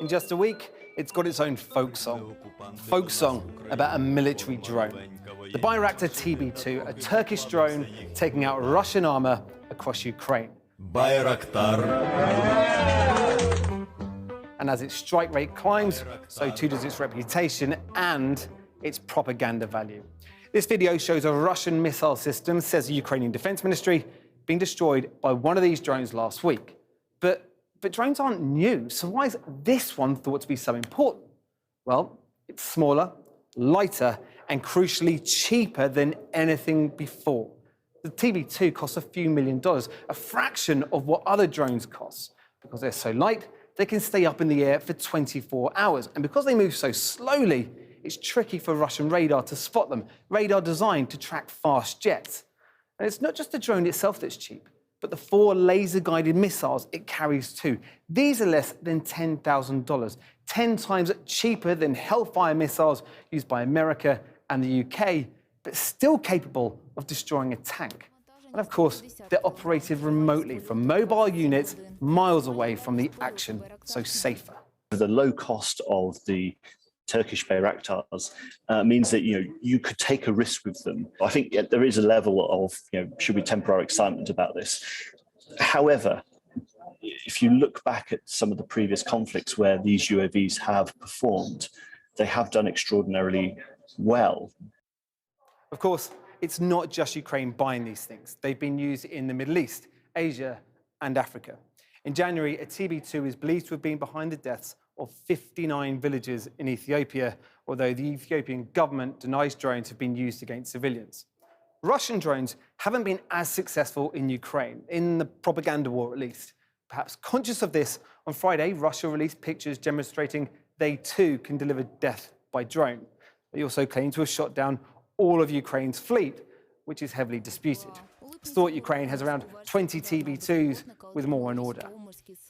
In just a week, it's got its own folk song about a military drone. The Bayraktar TB2, a Turkish drone taking out Russian armor across Ukraine. Bayraktar. And as its strike rate climbs, so too does its reputation and its propaganda value. This video shows a Russian missile system, says the Ukrainian Defense Ministry, being destroyed by one of these drones last week. But drones aren't new, so why is this one thought to be so important? Well, it's smaller, lighter, and crucially cheaper than anything before. The TB2 costs a few $1 million, a fraction of what other drones cost. Because they're so light, they can stay up in the air for 24 hours. And because they move so slowly, it's tricky for Russian radar to spot them, radar designed to track fast jets. And it's not just the drone itself that's cheap, but the 4 laser-guided missiles it carries too. These are less than $10,000, 10 times cheaper than Hellfire missiles used by America and the UK, but still capable of destroying a tank. And of course, they're operated remotely from mobile units miles away from the action, so safer. The low cost of the Turkish Bayraktars means that you could take a risk with them. I think there is a level of should we temper our excitement about this. However, if you look back at some of the previous conflicts where these UAVs have performed, they have done extraordinarily well. Of course, it's not just Ukraine buying these things. They've been used in the Middle East, Asia, and Africa. In January, a TB2 is believed to have been behind the deaths of 59 villagers in Ethiopia, although the Ethiopian government denies drones have been used against civilians. Russian drones haven't been as successful in Ukraine, in the propaganda war at least. Perhaps conscious of this, on Friday, Russia released pictures demonstrating they too can deliver death by drone. They also claim to have shot down all of Ukraine's fleet, which is heavily disputed. It's thought Ukraine has around 20 TB2s, with more in order.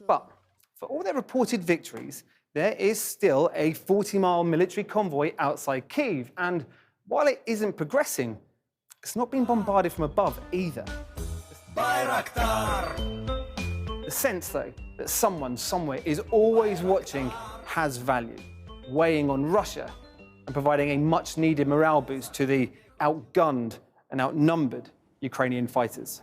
But for all their reported victories, there is still a 40-mile military convoy outside Kyiv, and while it isn't progressing, it's not being bombarded from above either. Bayraktar. The sense, though, that someone somewhere is always watching has value, weighing on Russia and providing a much-needed morale boost to the outgunned and outnumbered Ukrainian fighters.